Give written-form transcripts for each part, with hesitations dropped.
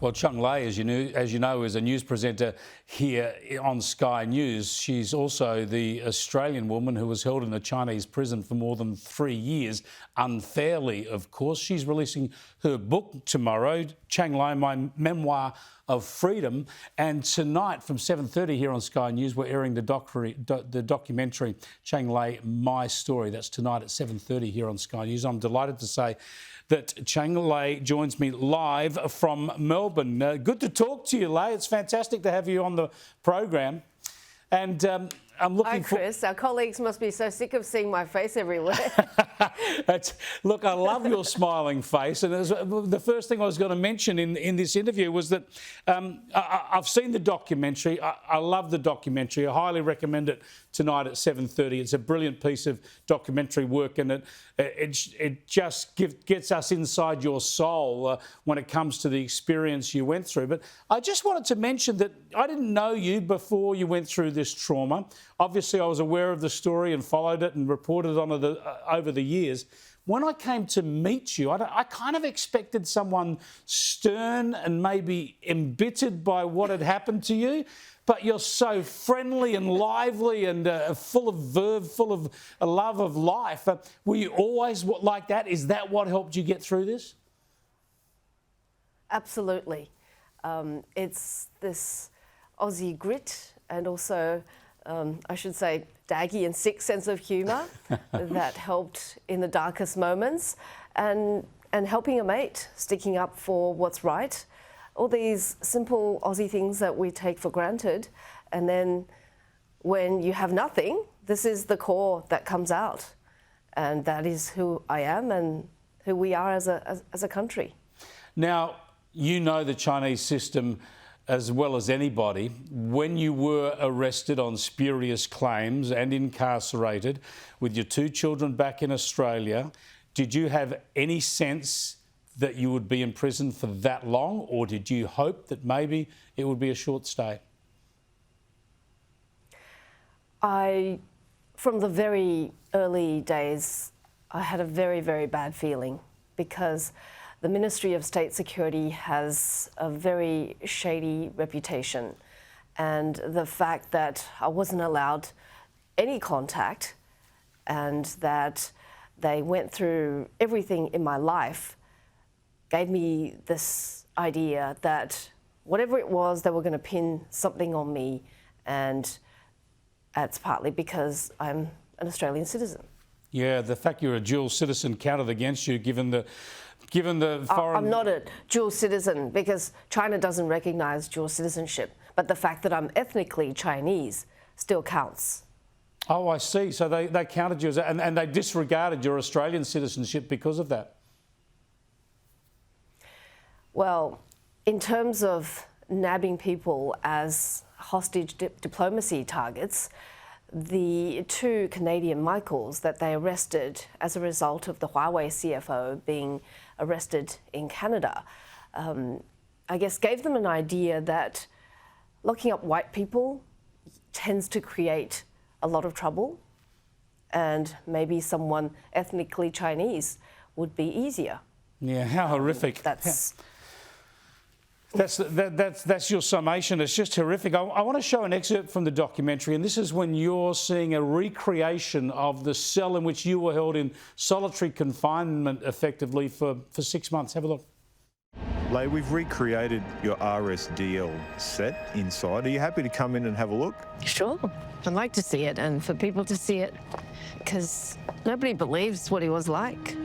Well, Cheng Lei, as you know, is a news presenter here on Sky News. She's also the Australian woman who was held in a Chinese prison for more than 3 years, unfairly, of course. She's releasing her book tomorrow, Cheng Lei, My Memoir of Freedom. And tonight from 7:30 here on Sky News, we're airing the documentary Cheng Lei, My Story. That's tonight at 7:30 here on Sky News. I'm delighted to say that Cheng Lei joins me live from Melbourne. Good to talk to you, Lei. It's fantastic to have you on the program. And I'm looking Hi, Chris. Our colleagues must be so sick of seeing my face everywhere. Look, I love your smiling face. And the first thing I was going to mention in this interview was that I've seen the documentary. I love the documentary. I highly recommend it tonight at 7:30. It's a brilliant piece of documentary work, and it just gets us inside your soul when it comes to the experience you went through. But I just wanted to mention that I didn't know you before you went through this trauma. Obviously, I was aware of the story and followed it and reported on it over the years. When I came to meet you, I kind of expected someone stern and maybe embittered by what had happened to you. But you're so friendly and lively and full of verve, full of a love of life. Were you always like that? Is that what helped you get through this? Absolutely. It's this Aussie grit and also, I should say, daggy and sick sense of humour that helped in the darkest moments, and helping a mate, sticking up for what's right. All these simple Aussie things that we take for granted, and then when you have nothing, this is the core that comes out, and that is who I am and who we are as a country. Now, you know the Chinese system as well as anybody. When you were arrested on spurious claims and incarcerated with your 2 children back in Australia, did you have any sense that you would be in prison for that long, or did you hope that maybe it would be a short stay? From the very early days, I had a very, very bad feeling, because the Ministry of State Security has a very shady reputation, and the fact that I wasn't allowed any contact and that they went through everything in my life gave me this idea that whatever it was, they were going to pin something on me, and that's partly because I'm an Australian citizen. Yeah, the fact you're a dual citizen counted against you, given the foreign... I'm not a dual citizen because China doesn't recognise dual citizenship, but the fact that I'm ethnically Chinese still counts. Oh, I see. So they counted you as... And they disregarded your Australian citizenship because of that? Well, in terms of nabbing people as hostage diplomacy targets, the 2 Canadian Michaels that they arrested as a result of the Huawei CFO being arrested in Canada, I guess gave them an idea that locking up white people tends to create a lot of trouble, and maybe someone ethnically Chinese would be easier. Yeah, how horrific. That's your summation. It's just horrific. I want to show an excerpt from the documentary, and this is when you're seeing a recreation of the cell in which you were held in solitary confinement effectively for 6 months. Have a look. Lei, we've recreated your RSDL set inside. Are you happy to come in and have a look? Sure. I'd like to see it, and for people to see it, because nobody believes what he was like.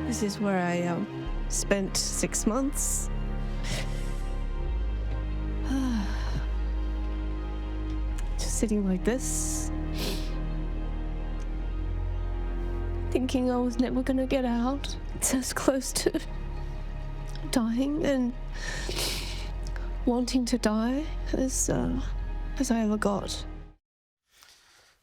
This is where I spent 6 months. Just sitting like this, thinking I was never gonna get out. It's as close to dying and wanting to die as I ever got.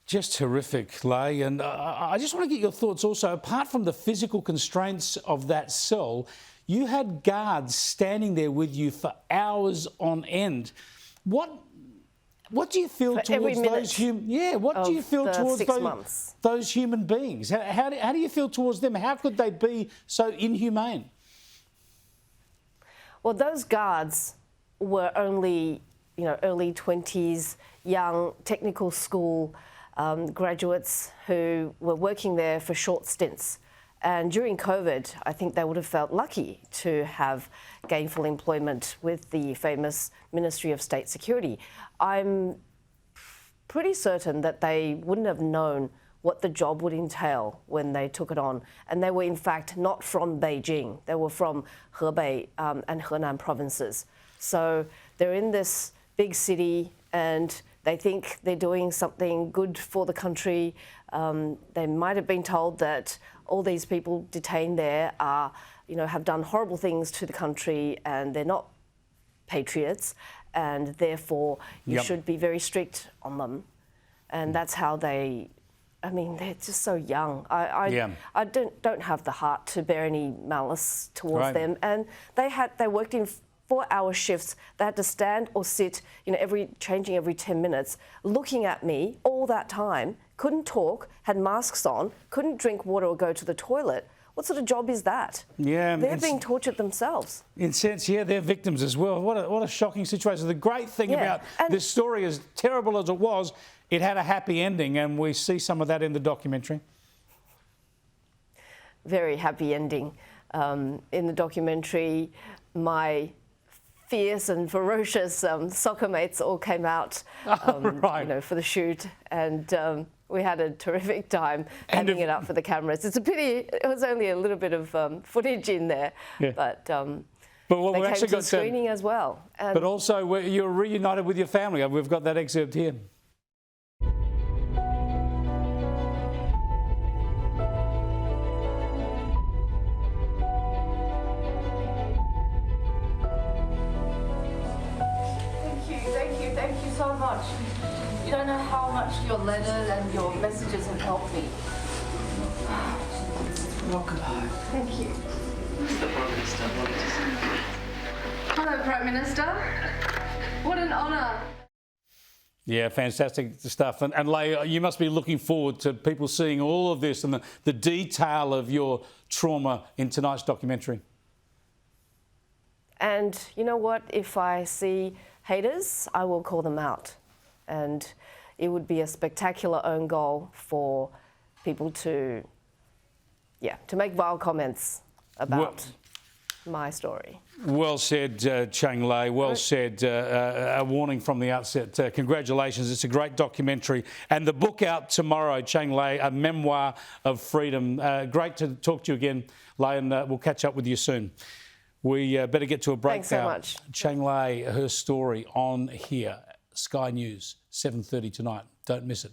Just horrific, Lay. And I just want to get your thoughts also. Apart from the physical constraints of that cell, you had guards standing there with you for hours on end. What do you feel towards those what do you feel towards those human beings? How do you feel towards them? How could they be so inhumane? Well, those guards were only, early 20s, young technical school graduates who were working there for short stints. And during COVID, I think they would have felt lucky to have gainful employment with the famous Ministry of State Security. I'm pretty certain that they wouldn't have known what the job would entail when they took it on. And they were, in fact, not from Beijing. They were from Hebei and Henan provinces. So they're in this big city and they think they're doing something good for the country. They might have been told that all these people detained there are, have done horrible things to the country and they're not patriots, and therefore you should be very strict on them. And that's how they're just so young. I don't have the heart to bear any malice towards them. And they worked in 4-hour shifts. They had to stand or sit, changing every 10 minutes, looking at me all that time, couldn't talk, had masks on, couldn't drink water or go to the toilet. What sort of job is that? Yeah, they're being tortured themselves. In a sense, they're victims as well. What a shocking situation. The great thing about this story, as terrible as it was, it had a happy ending, and we see some of that in the documentary. Very happy ending. In the documentary, my fierce and ferocious soccer mates all came out, for the shoot, and we had a terrific time having it up for the cameras. It's a pity it was only a little bit of footage in there, but they came to the screening as well. And but also, you're reunited with your family. We've got that excerpt here. Thank you so much. You don't know how much your letters and your messages have helped me. Welcome home. Thank you. The Prime Minister wanted to see you. Hello, Prime Minister. What an honour. Yeah, fantastic stuff. And Lay, you must be looking forward to people seeing all of this and the detail of your trauma in tonight's documentary. And you know what? If I see haters, I will call them out. And it would be a spectacular own goal for people to make vile comments about my story. Well said, Chang Lei. Well said. A warning from the outset. Congratulations. It's a great documentary. And the book out tomorrow, Chang Lei, A Memoir of Freedom. Great to talk to you again, Lei, and we'll catch up with you soon. We better get to a break. Thanks so much. Chang Lei, her story on here. Sky News, 7:30 tonight. Don't miss it.